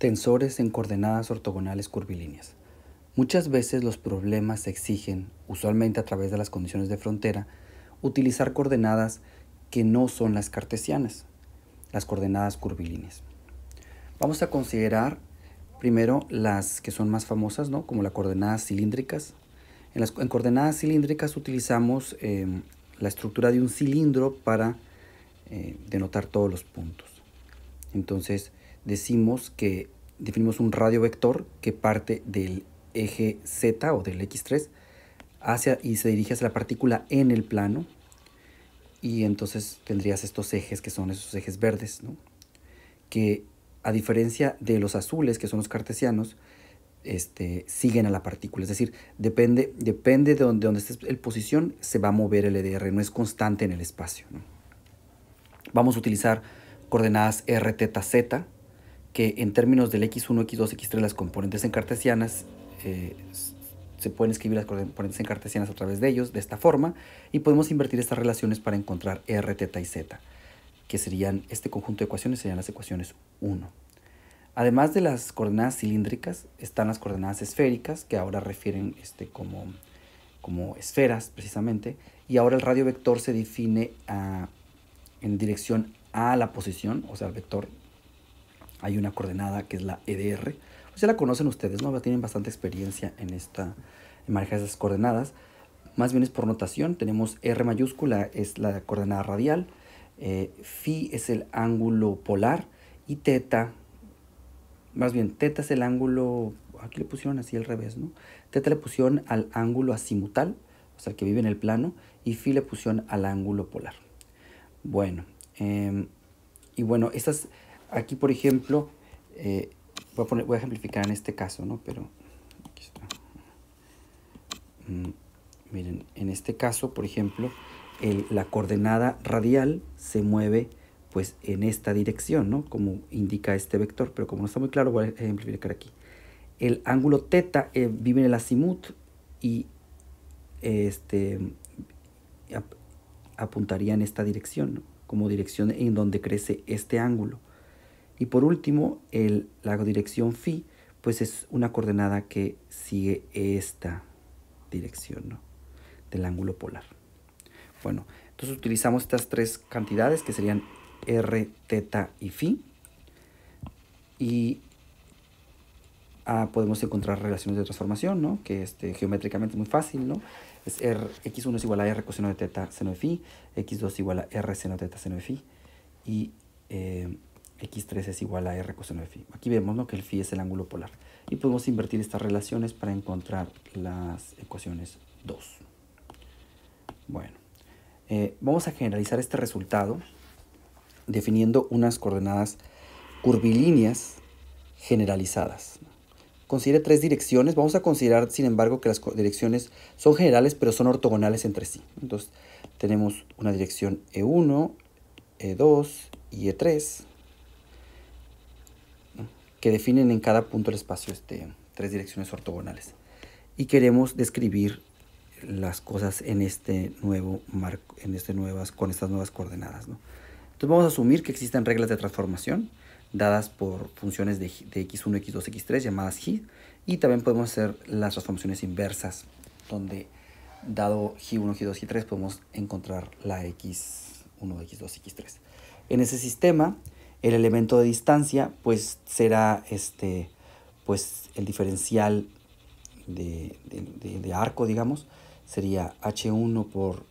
Tensores en coordenadas ortogonales curvilíneas. Muchas veces los problemas exigen, usualmente a través de las condiciones de frontera, utilizar coordenadas que no son las cartesianas, las coordenadas curvilíneas. Vamos a considerar primero las que son más famosas, ¿no? Como las coordenadas cilíndricas. En coordenadas cilíndricas utilizamos la estructura de un cilindro para denotar todos los puntos. Entonces definimos un radio vector que parte del eje Z o del X3 y se dirige hacia la partícula en el plano, y entonces tendrías estos ejes que son esos ejes verdes, ¿no? Que a diferencia de los azules, que son los cartesianos, siguen a la partícula, es decir, depende de donde esté en posición, se va a mover el EDR, no es constante en el espacio, ¿no? Vamos a utilizar coordenadas R, θ, Z, que en términos del X1, X2, X3, las componentes en cartesianas, se pueden escribir las componentes en cartesianas a través de ellos, de esta forma, y podemos invertir estas relaciones para encontrar R, θ y Z, que serían, este conjunto de ecuaciones serían las ecuaciones 1. Además de las coordenadas cilíndricas, están las coordenadas esféricas, que ahora refieren como esferas, precisamente, y ahora el radio vector se define en dirección a la posición, o sea, el vector. Hay una coordenada que es la EDR, pues ya la conocen ustedes, ¿no? Tienen bastante experiencia en manejar esas coordenadas. Más bien es por notación. Tenemos R mayúscula, es la coordenada radial, phi es el ángulo polar, y θ, más bien θ es el ángulo, aquí le pusieron así al revés, ¿no? θ le pusieron al ángulo azimutal, o sea, el que vive en el plano, y phi le pusieron al ángulo polar. Bueno, y bueno, estas, aquí por ejemplo, voy a ejemplificar en este caso, ¿no? Pero aquí está. Miren, en este caso, por ejemplo, la coordenada radial se mueve pues en esta dirección, ¿no? Como indica este vector, pero como no está muy claro, voy a ejemplificar aquí. El ángulo θ vive en el azimut y apuntaría en esta dirección, ¿no? Como dirección en donde crece este ángulo. Y por último, la dirección phi, pues es una coordenada que sigue esta dirección, ¿no? Del ángulo polar. Bueno, entonces utilizamos estas tres cantidades que serían R, θ y phi. Y podemos encontrar relaciones de transformación, ¿no? Que geométricamente es muy fácil, ¿no? X1 es igual a R coseno de θ seno de phi, X2 es igual a R seno de θ seno de phi, y X3 es igual a R coseno de phi. Aquí vemos, ¿no?, que el phi es el ángulo polar. Y podemos invertir estas relaciones para encontrar las ecuaciones 2. Bueno, vamos a generalizar este resultado definiendo unas coordenadas curvilíneas generalizadas. Considere tres direcciones. Vamos a considerar, sin embargo, que las direcciones son generales, pero son ortogonales entre sí. Entonces, tenemos una dirección E1, E2 y E3, ¿no?, que definen en cada punto del espacio tres direcciones ortogonales. Y queremos describir las cosas en este nuevo marco, con estas nuevas coordenadas, ¿no? Entonces, vamos a asumir que existen reglas de transformación dadas por funciones de x1, x2, x3 llamadas g, y también podemos hacer las transformaciones inversas, donde dado g1, g2, g3 podemos encontrar la x1, x2, x3. En ese sistema, el elemento de distancia pues será pues el diferencial de arco, digamos, sería h1 por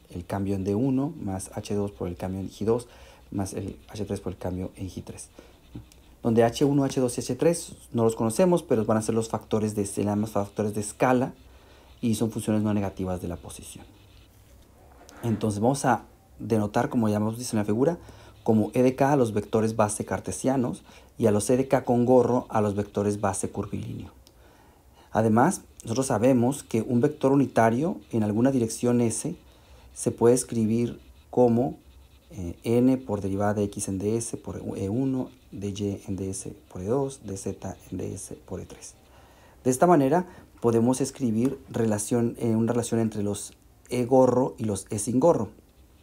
el cambio en d1 más h2 por el cambio en g2 más el h3 por el cambio en g3, donde h1, h2 y h3 no los conocemos, pero van a ser los factores de escala y son funciones no negativas de la posición. Entonces vamos a denotar, como ya hemos dicho en la figura, como e de k a los vectores base cartesianos y a los e de k con gorro a los vectores base curvilíneo. Además, nosotros sabemos que un vector unitario en alguna dirección S se puede escribir como n por derivada de x en ds por e1, de y en ds por e2, de z en ds por e3. De esta manera podemos escribir una relación entre los e gorro y los e sin gorro,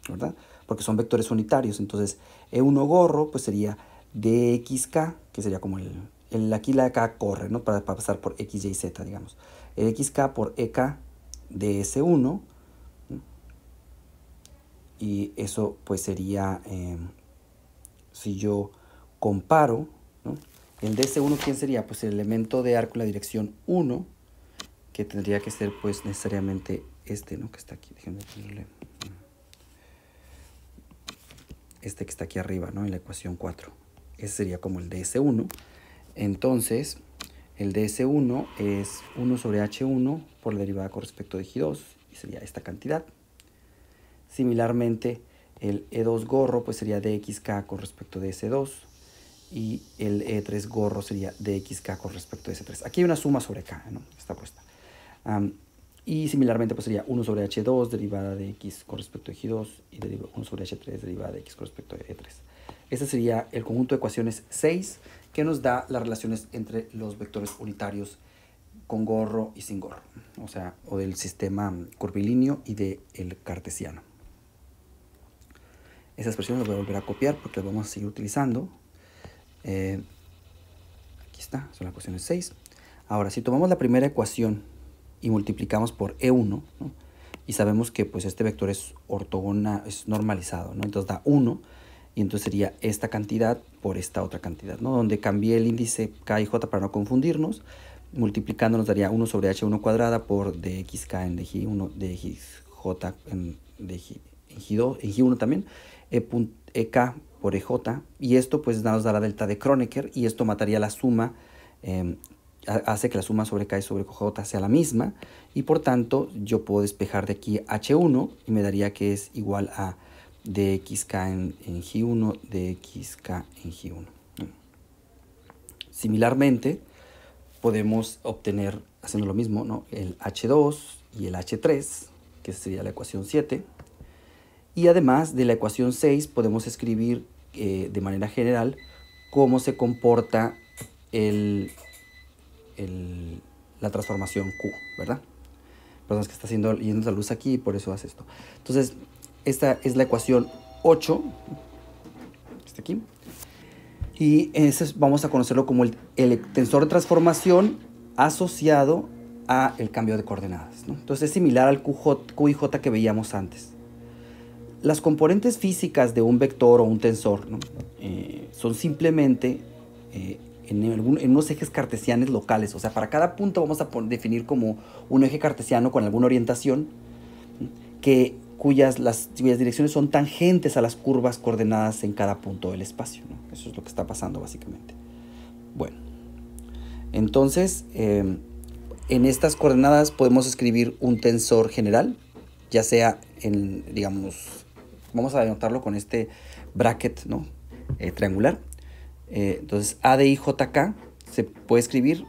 ¿verdad? Porque son vectores unitarios. Entonces e1 gorro pues sería de xk, que sería como aquí la k corre, ¿no? Para pasar por x, y, z, digamos. El xk por ek de S1, ¿no? Y eso pues sería, si yo comparo, ¿no? El ds1, ¿quién sería? Pues el elemento de arco en la dirección 1, que tendría que ser pues necesariamente este, ¿no? Que está aquí, déjenme ponerle este que está aquí arriba, ¿no? En la ecuación 4. Ese sería como el ds1. Entonces, el ds1 es 1 sobre h1 por la derivada con respecto de j2, y sería esta cantidad. Similarmente, el E2 gorro pues sería dxk con respecto de S2, y el E3 gorro sería dxk con respecto de S3. Aquí hay una suma sobre k, ¿no? Está puesta. Y similarmente pues sería 1 sobre h2 derivada de x con respecto de j2, y 1 sobre h3 derivada de x con respecto de E3. Este sería el conjunto de ecuaciones 6 que nos da las relaciones entre los vectores unitarios con gorro y sin gorro, o sea, o del sistema curvilíneo y del cartesiano. Esas expresiones las voy a volver a copiar porque las vamos a seguir utilizando. Aquí está, son las ecuaciones 6. Ahora, si tomamos la primera ecuación y multiplicamos por E1, ¿no? Y sabemos que pues este vector es ortogonal, es normalizado, ¿no? Entonces da 1, y entonces sería esta cantidad por esta otra cantidad, ¿no? Donde cambié el índice k y j para no confundirnos. Multiplicando nos daría 1 sobre h1 cuadrada por dxk en dj1, djj en dj2, en j1 también, ek por ej, y esto pues nos da la delta de Kronecker, y esto mataría la suma, hace que la suma sobre k y sobre j sea la misma, y por tanto yo puedo despejar de aquí h1 y me daría que es igual a dxk en j1, dxk en j1. Similarmente, podemos obtener, haciendo lo mismo, ¿no? El h2 y el h3, que sería la ecuación 7. Y además de la ecuación 6, podemos escribir de manera general cómo se comporta la transformación Q, ¿verdad? Perdón, es que está yendo la luz aquí y por eso hace esto. Entonces, esta es la ecuación 8, está aquí. Y ese vamos a conocerlo como el tensor de transformación asociado a el cambio de coordenadas, ¿no? Entonces es similar al Q y J que veíamos antes. Las componentes físicas de un vector o un tensor, ¿no? Son simplemente en unos ejes cartesianos locales. O sea, para cada punto vamos a definir como un eje cartesiano con alguna orientación, ¿no? Cuyas direcciones son tangentes a las curvas coordenadas en cada punto del espacio, ¿no? Eso es lo que está pasando básicamente. Bueno, entonces en estas coordenadas podemos escribir un tensor general, ya sea digamos, vamos a denotarlo con este bracket, ¿no? Triangular. Entonces a de IJK se puede escribir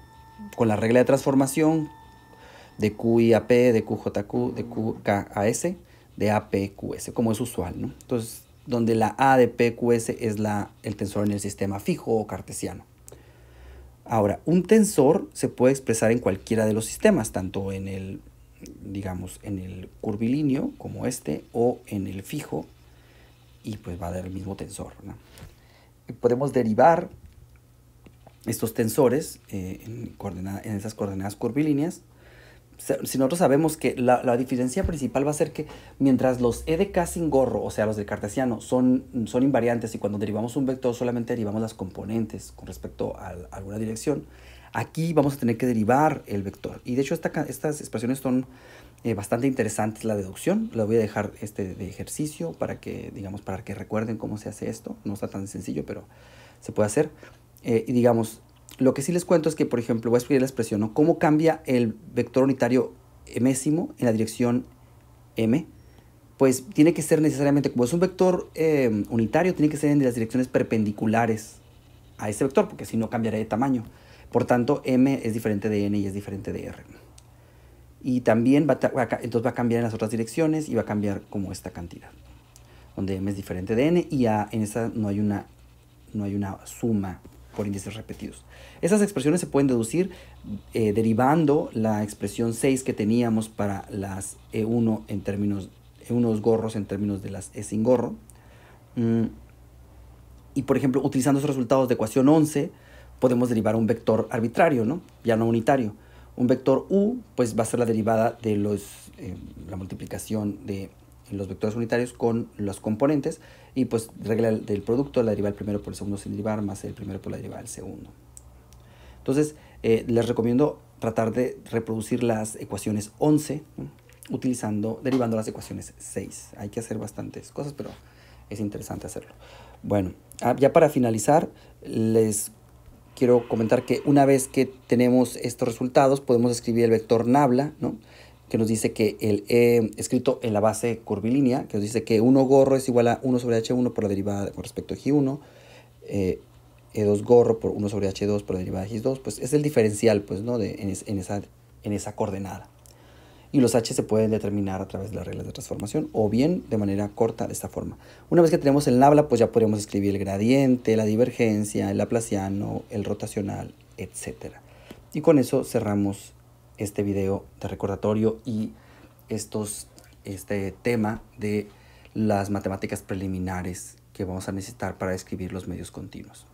con la regla de transformación de QI a P, de QJQ, de QK a S, de APQS, como es usual, ¿no? Entonces, donde la A de PQS es el tensor en el sistema fijo o cartesiano. Ahora, un tensor se puede expresar en cualquiera de los sistemas, tanto en el, digamos, en el curvilíneo, como este, o en el fijo, y pues va a dar el mismo tensor, ¿no? Y podemos derivar estos tensores en esas coordenadas curvilíneas. Si nosotros sabemos que la diferencia principal va a ser que mientras los E de K sin gorro, o sea, los del cartesiano, son invariantes, y cuando derivamos un vector solamente derivamos las componentes con respecto a alguna dirección, aquí vamos a tener que derivar el vector. Y de hecho estas expresiones son bastante interesantes. La deducción la voy a dejar de ejercicio para que recuerden cómo se hace esto. No está tan sencillo, pero se puede hacer. Y digamos, lo que sí les cuento es que, por ejemplo, voy a escribir la expresión, ¿no? ¿Cómo cambia el vector unitario mésimo en la dirección m? Pues tiene que ser necesariamente, como es un vector unitario, tiene que ser en las direcciones perpendiculares a ese vector, porque si no cambiará de tamaño. Por tanto, m es diferente de n y es diferente de r. Y también entonces va a cambiar en las otras direcciones y va a cambiar como esta cantidad, donde m es diferente de n y en esa no hay una suma por índices repetidos. Esas expresiones se pueden deducir derivando la expresión 6 que teníamos para las E1 en términos E1 gorros en términos de las E sin gorro. Y por ejemplo, utilizando esos resultados de ecuación 11, podemos derivar un vector arbitrario, ¿no? Ya no unitario. Un vector u, pues va a ser la derivada de la multiplicación de los vectores unitarios con los componentes, y pues regla del producto, la derivada del primero por el segundo sin derivar, más el primero por la derivada del segundo. Entonces, les recomiendo tratar de reproducir las ecuaciones 11, ¿no? Derivando las ecuaciones 6. Hay que hacer bastantes cosas, pero es interesante hacerlo. Bueno, ya para finalizar, les quiero comentar que una vez que tenemos estos resultados, podemos escribir el vector nabla, ¿no? Que nos dice que el E escrito en la base curvilínea, que nos dice que 1 gorro es igual a 1 sobre H1 por la derivada con respecto a G1, E2 gorro por 1 sobre H2 por la derivada de H2, pues es el diferencial, pues, ¿no? en esa coordenada. Y los H se pueden determinar a través de las reglas de transformación o bien de manera corta de esta forma. Una vez que tenemos el nabla, pues ya podemos escribir el gradiente, la divergencia, el laplaciano, el rotacional, etc. Y con eso cerramos este video de recordatorio y este tema de las matemáticas preliminares que vamos a necesitar para escribir los medios continuos.